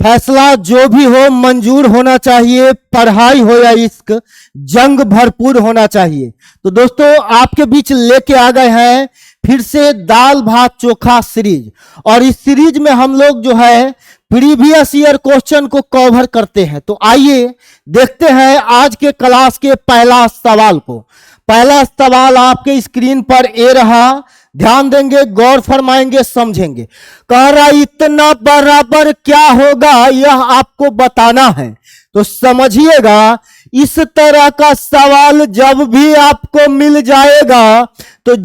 फैसला जो भी हो मंजूर होना चाहिए, पढ़ाई हो या इश्क, जंग भरपूर होना चाहिए। तो दोस्तों आपके बीच लेके आ गए हैं फिर से दाल भात चोखा सीरीज, और इस सीरीज में हम लोग जो है प्रीवियस ईयर क्वेश्चन को कवर करते हैं। तो आइए देखते हैं आज के क्लास के पहला सवाल को। पहला सवाल आपके स्क्रीन पर ए रहा, ध्यान देंगे, गौर फरमाएंगे, समझेंगे। कह रहा इतना बराबर क्या होगा यह आपको बताना है। तो समझिएगा, इस तरह का सवाल जब भी आपको मिल जाएगा तो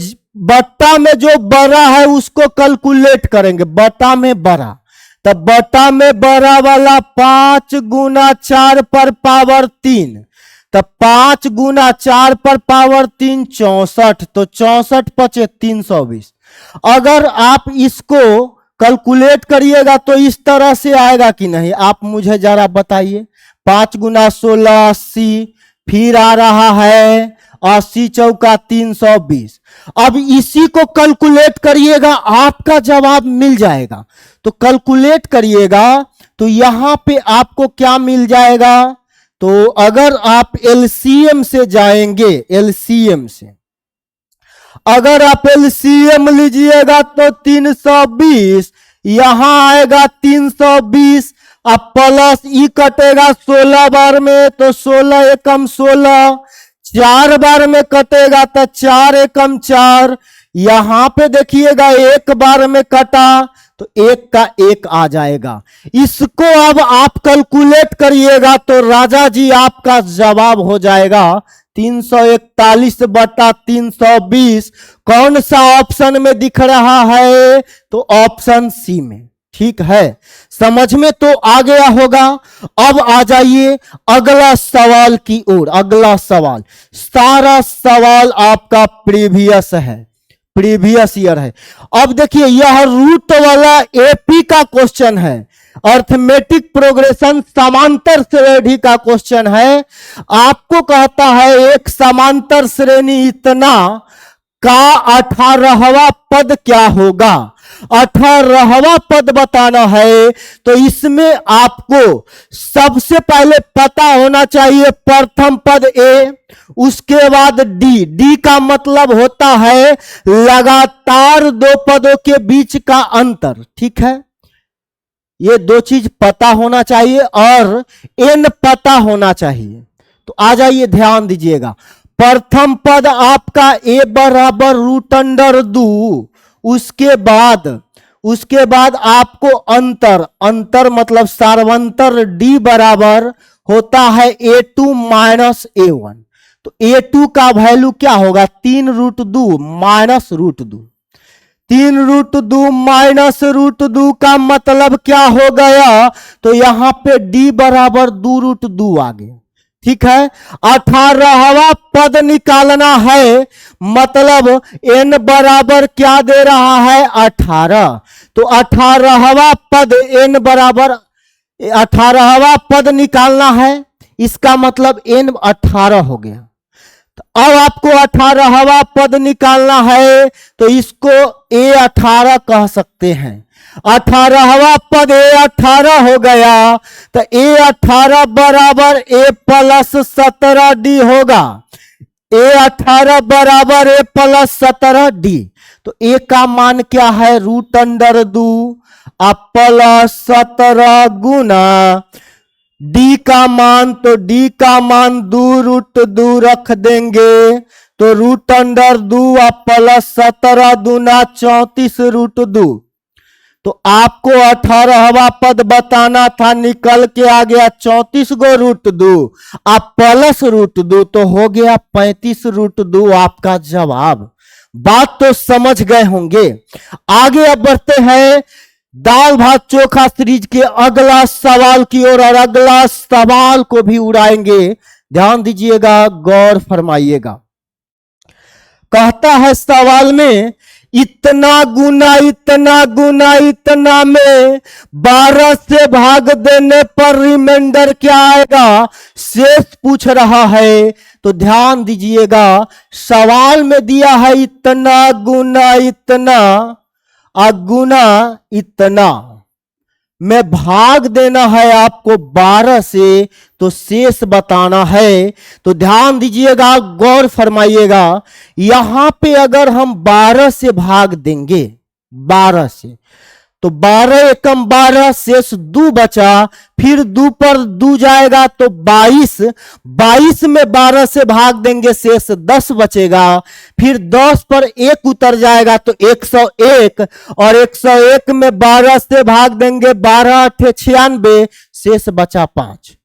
बट्टा में जो बड़ा है उसको कैलकुलेट करेंगे। बट्टा में बड़ा, तब बट्टा में बड़ा वाला 5 गुना 4 पर पावर 3, तब 5 गुना 4 पर पावर 3 64, तो 64 पचे 320। अगर आप इसको कैलकुलेट करिएगा तो इस तरह से आएगा कि नहीं, आप मुझे जरा बताइए। 5 गुना 16 80, फिर आ रहा है 80 चौका 320। अब इसी को कैलकुलेट करिएगा, आपका जवाब मिल जाएगा। तो कैलकुलेट करिएगा तो यहां पे आपको क्या मिल जाएगा। तो अगर आप एलसीएम से जाएंगे, एलसीएम से अगर आप एलसीएम लीजिएगा तो 320, यहां आएगा 320, अब प्लस ई कटेगा 16 बार में तो 16 एकम 16, 4 बार में कटेगा तो 4 एकम 4, यहां पे देखिएगा एक बार में कटा तो एक का एक आ जाएगा। इसको अब आप कैलकुलेट करिएगा तो राजा जी आपका जवाब हो जाएगा 341 बटा 320। कौन सा ऑप्शन में दिख रहा है, तो ऑप्शन सी में। ठीक है, समझ में तो आ गया होगा। अब आ जाइए अगला सवाल की ओर। अगला सवाल, सारा सवाल आपका प्रीवियस है, प्रीवियस ईयर है। अब देखिए यह रूट वाला एपी का क्वेश्चन है, अर्थमेटिक प्रोग्रेशन समांतर श्रेणी का क्वेश्चन है। आपको कहता है एक समांतर श्रेणी इतना का 18वां पद क्या होगा। 18वां पद बताना है तो इसमें आपको सबसे पहले पता होना चाहिए प्रथम पद ए, उसके बाद डी। डी का मतलब होता है लगातार दो पदों के बीच का अंतर। ठीक है, ये दो चीज पता होना चाहिए और एन पता होना चाहिए। तो आ जाइए ध्यान दीजिएगा, प्रथम पद आपका ए बराबर रूट अंडर 2, उसके बाद आपको अंतर, अंतर मतलब सार्वंतर डी बराबर होता है a2 माइनस a1। तो a2 का वैल्यू क्या होगा, 3√2 माइनस √2। 3√2 माइनस √2 का मतलब क्या हो गया, तो यहां पे d बराबर 2√2 आ गया। ठीक है, 18वां पद निकालना है, मतलब n बराबर क्या दे रहा है 18। तो 18वां पद n बराबर 18वां पद निकालना है, इसका मतलब n 18 हो गया। तो अब आपको 18वां पद निकालना है तो इसको a18 कह सकते हैं। 18वां पद a18 हो गया तो a18 बराबर a प्लस 17d होगा। a18 बराबर a प्लस 17d। तो a का मान क्या है, रूट अंडर 2 प्लस 17 गुना डी का मान, तो डी का मान 2√2 रख देंगे तो रूट अंडर 2 प्लस 17 दूना 34√2। तो आपको 18वां पद बताना था, निकल के आ गया 34 गो √2 आप प्लस √2 तो हो गया 35√2 आपका जवाब। बात तो समझ गए होंगे। आगे अब बढ़ते हैं दाल भात चोखा सीरीज के अगला सवाल की ओर, और अगला सवाल को भी उड़ाएंगे। ध्यान दीजिएगा, गौर फरमाइएगा। कहता है सवाल में इतना गुना इतना गुना इतना में 12 से भाग देने पर रिमाइंडर क्या आएगा, शेष पूछ रहा है। तो ध्यान दीजिएगा, सवाल में दिया है इतना गुना इतना गुना इतना, में भाग देना है आपको 12 से, तो शेष बताना है। तो ध्यान दीजिएगा, गौर फरमाइएगा, यहां पे अगर हम 12 से भाग देंगे, 12 से, तो 12 एकम 12, शेष 2 बचा, फिर 2 पर 2 जाएगा तो 22, 22 में 12 से भाग देंगे, शेष 10 बचेगा, फिर 10 पर 1 उतर जाएगा तो 101, और 101 में 12 से भाग देंगे, 12 8 96, शेष बचा 5।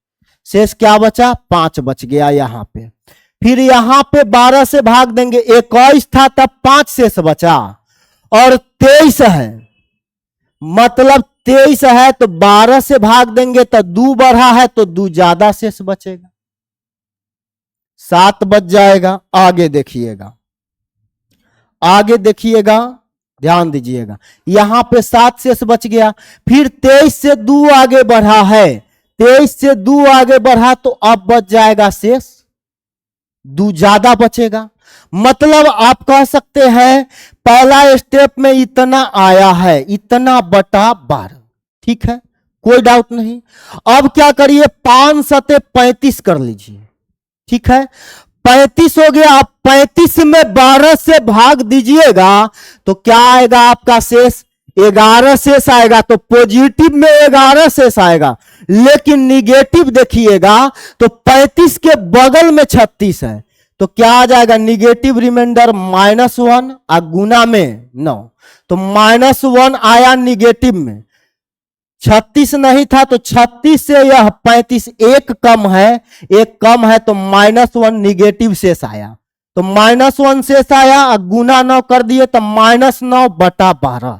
शेष क्या बचा? 5 बच गया यहां पे। फिर यहां पे 12 से भाग देंगे, 21 था तब 5 शेष बचा, और 23 है, मतलब 23 है तो 12 से भाग देंगे तो 2 बढ़ा है तो 2 ज्यादा शेष बचेगा, 7 बच जाएगा। आगे देखिएगा, आगे देखिएगा, ध्यान दीजिएगा, यहां पे 7 शेष बच गया। फिर 23 से 2 आगे बढ़ा है, 23 से 2 आगे बढ़ा तो अब बच जाएगा शेष 2 ज्यादा बचेगा। मतलब आप कह सकते हैं पहला स्टेप में इतना आया है, इतना बटा 12, ठीक है, कोई डाउट नहीं। अब क्या करिए, 5 सते 35 कर लीजिए, ठीक है, 35 हो गया। अब 35 में 12 से भाग दीजिएगा तो क्या आएगा आपका शेष? 11 शेष आएगा। तो पॉजिटिव में 11 शेष आएगा, लेकिन निगेटिव देखिएगा तो 35 के बगल में 36 है, तो क्या आ जाएगा? निगेटिव रिमाइंडर -1 और गुना में 9, तो -1 आया निगेटिव में। 36 नहीं था तो 36 से यह 35 एक कम है, एक कम है तो -1 निगेटिव शेष आया, तो -1 शेष आया और गुना 9 कर दिए तो -9 बटा 12।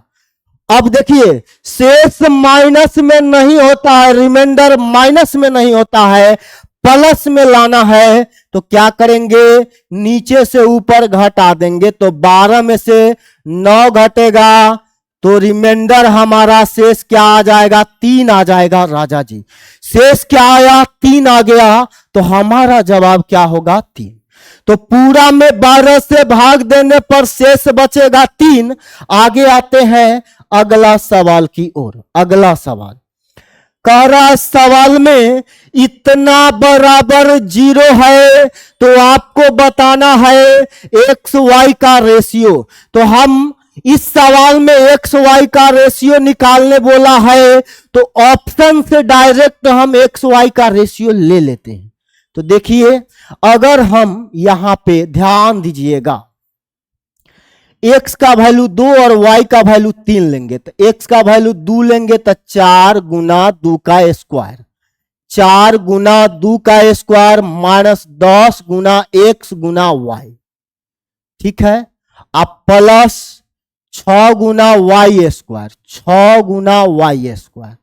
अब देखिए, शेष माइनस में नहीं होता है, रिमाइंडर माइनस में नहीं होता है, प्लस में लाना है। तो क्या करेंगे, नीचे से ऊपर घटा देंगे, तो 12 में से 9 घटेगा तो रिमाइंडर हमारा शेष क्या आ जाएगा? 3 आ जाएगा। राजा जी, शेष क्या आया? 3 आ गया, तो हमारा जवाब क्या होगा? 3। तो पूरा में 12 से भाग देने पर शेष बचेगा 3। आगे आते हैं अगला सवाल की ओर। अगला सवाल कह रहा, सवाल में इतना बराबर 0 है तो आपको बताना है एक्स वाई का रेशियो। तो हम इस सवाल में एक्स वाई का रेशियो निकालने बोला है, तो ऑप्शन से डायरेक्ट हम एक्स वाई का रेशियो ले लेते हैं। तो देखिए, अगर हम यहां पे ध्यान दीजिएगा, x का वैल्यू 2 और y का वैल्यू 3 लेंगे, तो x का वैल्यू 2 लेंगे तो 4 गुना 2 का स्क्वायर, 4 गुना 2 का स्क्वायर -10 गुना x गुना y, ठीक है। अब प्लस 6 गुना y स्क्वायर, 6 गुना y स्क्वायर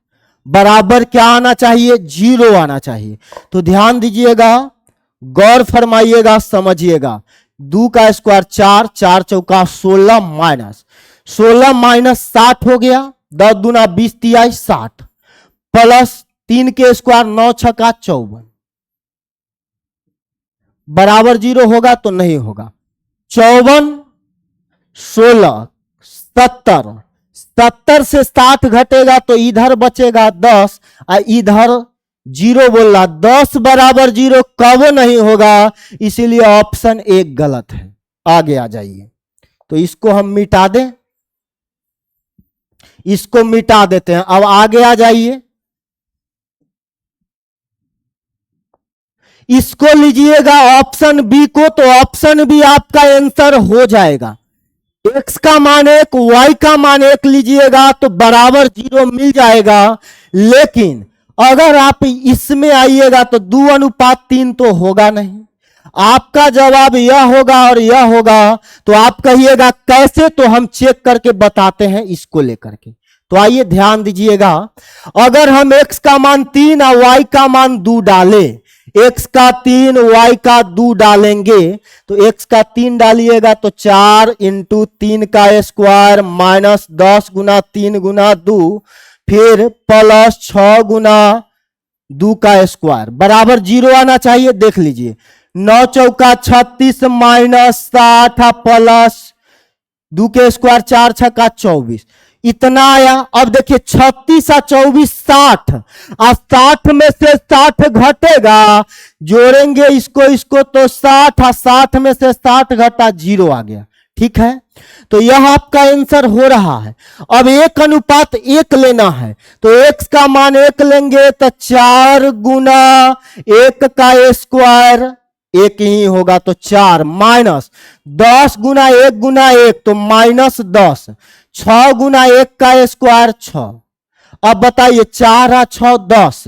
बराबर क्या आना चाहिए? 0 आना चाहिए। तो ध्यान दीजिएगा, गौर फरमाइएगा, समझिएगा। 2 का स्क्वायर 4, 4 चौका 16 माइनस 60 हो गया, 10 दूना 20 तिहाई 60, प्लस 3 के स्क्वायर 9 छक्का 54 बराबर 0 होगा? तो नहीं होगा। 54 16 70, 70 से 60 घटेगा तो इधर बचेगा 10 और इधर 0 बोल रहा, 10 बराबर 0 कब नहीं होगा, इसीलिए ऑप्शन 1 गलत है। आगे आ जाइए, तो इसको हम मिटा दें, इसको मिटा देते हैं। अब आगे आ जाइए, इसको लीजिएगा ऑप्शन बी को, तो ऑप्शन बी आपका आंसर हो जाएगा। x का मान 1, y का मान 1 लीजिएगा तो बराबर 0 मिल जाएगा। लेकिन अगर आप इसमें आइएगा तो 2:3 तो होगा नहीं, आपका जवाब यह होगा और यह होगा। तो आप कहिएगा कैसे? तो हम चेक करके बताते हैं इसको लेकर के। तो आइए ध्यान दीजिएगा, अगर हम x का मान 3 और y का मान 2 डालें, x का 3 y का 2 डालेंगे, तो x का 3 डालिएगा तो 4 × 3 का स्क्वायर -10 गुना 3 गुना 2, फिर प्लस 6 गुना 2 का स्क्वायर बराबर 0 आना चाहिए। देख लीजिए, 9 चौका 36 -60 प्लस 2 के स्क्वायर 4 छक्का 24, इतना आया। अब देखिए 36 और 24 60, और 60 में से 60 घटेगा, जोड़ेंगे इसको इसको तो 60, और 60 में से 60 घटा 0 आ गया। ठीक है, तो यह आपका आंसर हो रहा है। अब 1:1 लेना है, तो x का मान 1 लेंगे तो 4 गुना 1 का स्क्वायर 1 ही होगा, तो 4 माइनस 10 गुना 1 गुना 1 तो माइनस 10, 6 गुना 1 का स्क्वायर 6। अब बताइए 4 और 6 10,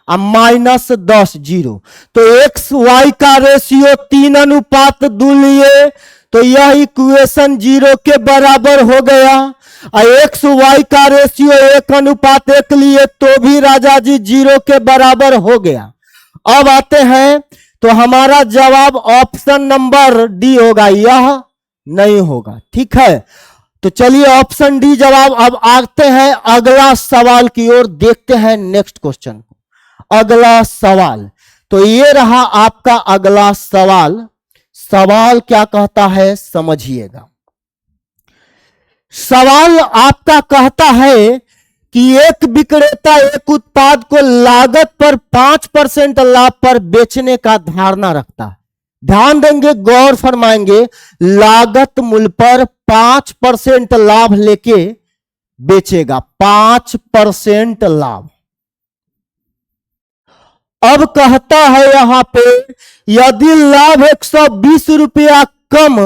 अब माइनस 10 0, तो एक्स वाई का रेशियो 3:2 लिए, तो यह इक्वेशन 0 के बराबर हो गया। और एक्स वाई का रेशियो 1:1 लिए तो भी राजा जी 0 के बराबर हो गया। अब आते हैं, तो हमारा जवाब ऑप्शन नंबर डी होगा, यह नहीं होगा। ठीक है, तो चलिए ऑप्शन डी जवाब। अब आते हैं अगला सवाल की ओर, देखते हैं नेक्स्ट क्वेश्चन को। अगला सवाल, तो ये रहा आपका अगला सवाल। सवाल क्या कहता है समझिएगा। सवाल आपका कहता है कि एक विक्रेता एक उत्पाद को लागत पर 5% लाभ पर बेचने का धारणा रखता है। ध्यान देंगे, गौर फरमाएंगे, लागत मूल्य पर 5% लाभ लेके बेचेगा, 5% लाभ। अब कहता है यहां पे, यदि लाभ 120 रुपया कम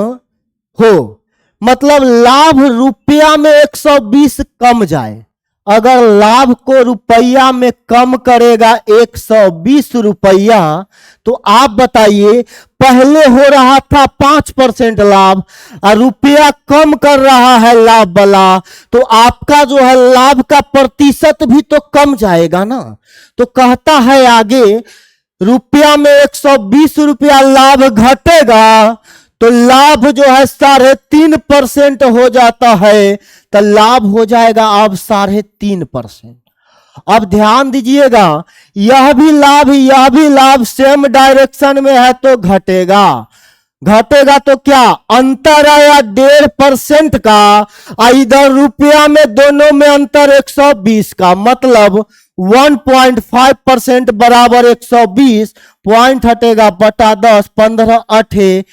हो, मतलब लाभ रुपया में 120 कम जाए, अगर लाभ को रुपया में कम करेगा 120 रुपया, तो आप बताइए, पहले हो रहा था 5% लाभ और रुपया कम कर रहा है लाभ वाला, तो आपका जो है लाभ का प्रतिशत भी तो कम जाएगा ना। तो कहता है आगे, रुपया में 120 रुपया लाभ घटेगा, तो लाभ जो है 3.5% हो जाता है, तो लाभ हो जाएगा अब 3.5%। अब ध्यान दीजिएगा, यह भी लाभ सेम डायरेक्शन में है तो घटेगा। घटेगा तो क्या अंतर आया 1.5% का, इधर रुपया में दोनों में अंतर 120 का, मतलब 1.5% बराबर 120, पॉइंट हटेगा बटा 10, 15 8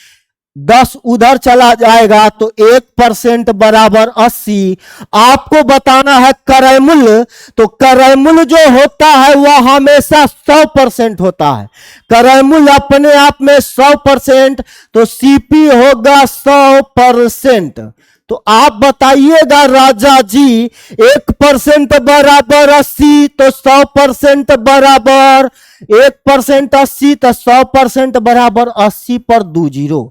10 उधर चला जाएगा, तो 1% बराबर 80। आपको बताना है क्रय मूल्य, तो क्रय मूल्य जो होता है वह हमेशा 100% होता है। क्रय मूल्य अपने आप में 100%, तो सीपी होगा 100%। तो आप बताइएगा राजा जी, 1% बराबर 80, तो 100% बराबर 1% 80, तो 100% बराबर 80 पर 2 0,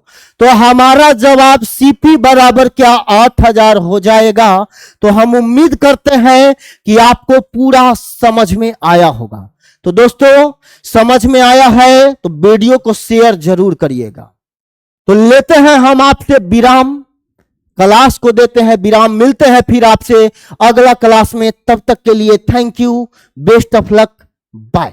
तो हमारा जवाब सीपी बराबर क्या 8000 हो जाएगा। तो हम उम्मीद करते हैं कि आपको पूरा समझ में आया होगा। तो दोस्तों, समझ में आया है तो वीडियो को शेयर जरूर करिएगा। तो लेते हैं हम आपसे विराम, क्लास को देते हैं विराम। मिलते हैं फिर आपसे अगला क्लास में, तब तक के लिए thank you, best of luck, bye.